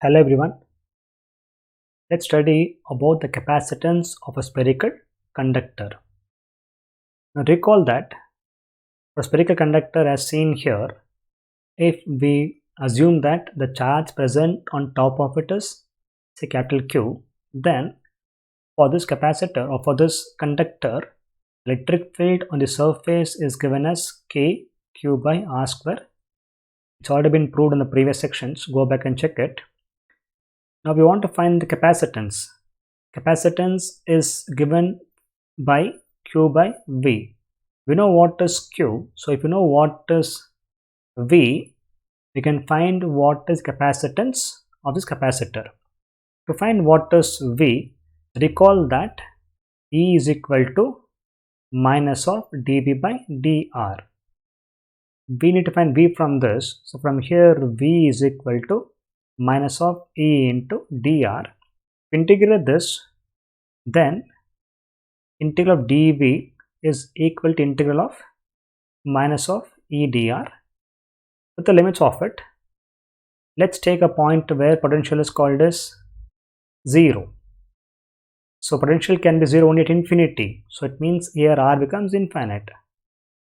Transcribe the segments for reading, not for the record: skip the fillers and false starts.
Hello everyone, let's study about the capacitance of a spherical conductor. Now recall that for a spherical conductor as seen here, if we assume that the charge present on top of it is say capital Q, then for this capacitor or for this conductor, electric field on the surface is given as K Q by R square. It's already been proved in the previous sections, go back and check it. Now we want to find the capacitance. Capacitance is given by Q by V. We know what is Q, so if you know what is V, we can find what is capacitance of this capacitor. To find what is V, recall that E is equal to minus of dV by dR. We need to find V from this, so from here V is equal to minus of E into dr. Integrate this, then integral of dV is equal to integral of minus of E dr. With the limits of it, let's take a point where potential is called as 0. So potential can be 0 only at infinity, so it means here R becomes infinite.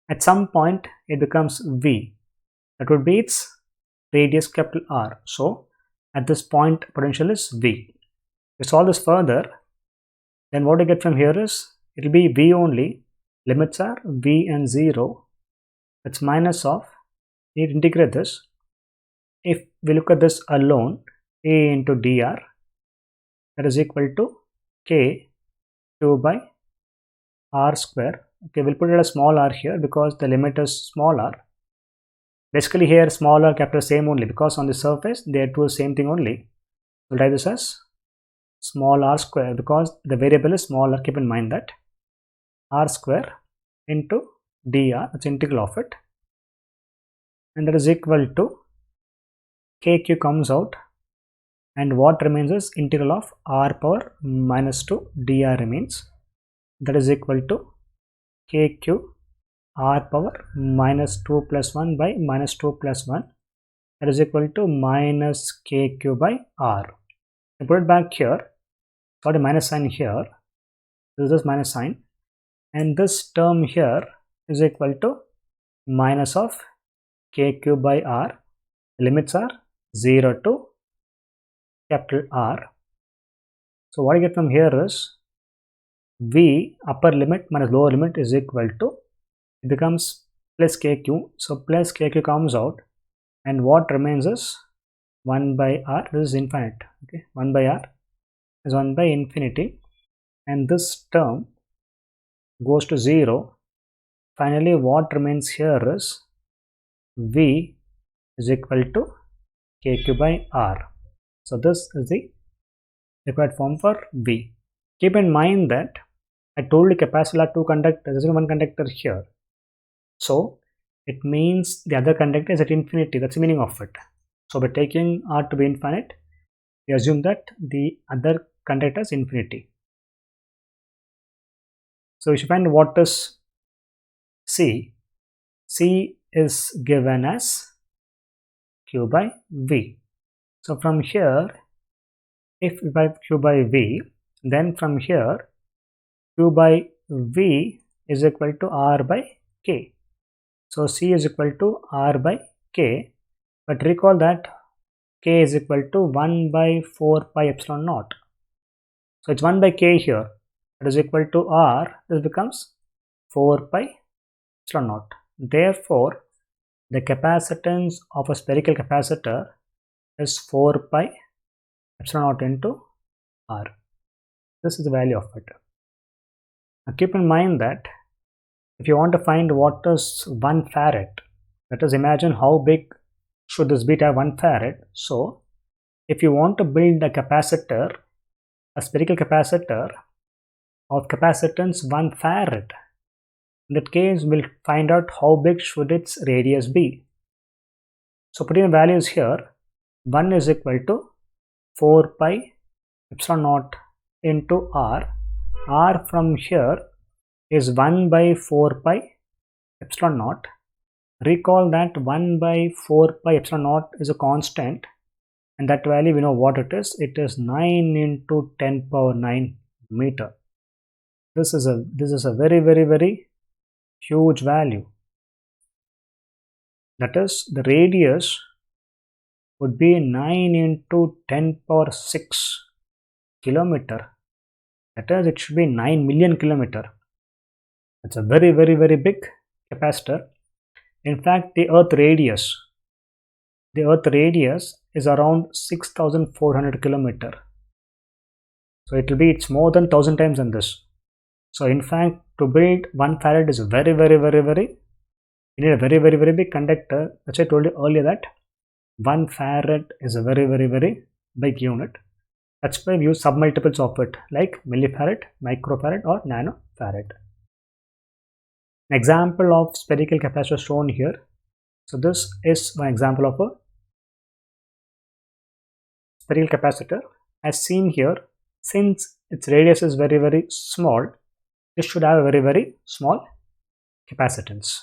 At some point it becomes V, that would be its radius capital R. So at this point potential is V. We solve this further, then what we get from here is it will be V only, limits are V and 0, that's minus of, we need to integrate this. If we look at this alone, A into dr, that is equal to K Q by R square. Okay, we'll put it as small r here because the limit is small r. Basically here small r capital same only because on the surface they are two same thing only. We'll write this as small r square because the variable is small r. Keep in mind that r square into dr, that's integral of it, and that is equal to kq comes out, and what remains is integral of r power minus 2 dr remains, that is equal to kq r power minus 2 plus 1 by minus 2 plus 1, that is equal to minus kq by r. I put it back here, got a minus sign here, this is minus sign, and this term here is equal to minus of kq by r. The limits are 0 to capital R. So what I get from here is V upper limit minus lower limit is equal to, it becomes plus kq, so plus kq comes out, and what remains is 1 by r. This is infinite, okay, 1 by r is 1 by infinity, and this term goes to 0. Finally what remains here is V is equal to kq by r. So this is the required form for V. Keep in mind that I told you capacitor are two conductors, there is one conductor here, so it means the other conductor is at infinity. That's the meaning of it. So by taking R to be infinite, we assume that the other conductor is infinity. So we should find what is C. C is given as Q by V. So from here, if we buy Q by V, then from here Q by V is equal to R by K. So C is equal to R by K, but recall that K is equal to 1 by 4 pi epsilon naught. So it's 1 by K here, that is equal to R, this becomes 4 pi epsilon naught. Therefore, the capacitance of a spherical capacitor is 4 pi epsilon naught into R. This is the value of it. Now keep in mind that if you want to find what is 1 farad, let us imagine how big should this be to have 1 farad. So if you want to build a capacitor, a spherical capacitor of capacitance 1 farad, in that case we'll find out how big should its radius be. So putting the values here, 1 is equal to 4 pi epsilon naught into R. R from here is 1 by 4 pi epsilon naught. Recall that 1 by 4 pi epsilon naught is a constant, and that value we know what it is. It is 9 into 10 power 9 meter. This is a very huge value. That is, the radius would be 9 into 10 power 6 kilometer. That is, it should be 9 million kilometer. It's a very big capacitor. In fact, the earth radius is around 6,400 kilometer. So it's more than 1000 times than this. So in fact, to build 1 farad is very you need a very big conductor. That's why I told you earlier that 1 farad is a very big unit. That's why we use submultiples of it, like millifarad, microfarad, or nanofarad. An example of spherical capacitor shown here. So this is one example of a spherical capacitor. As seen here, since its radius is very small, this should have a very small capacitance.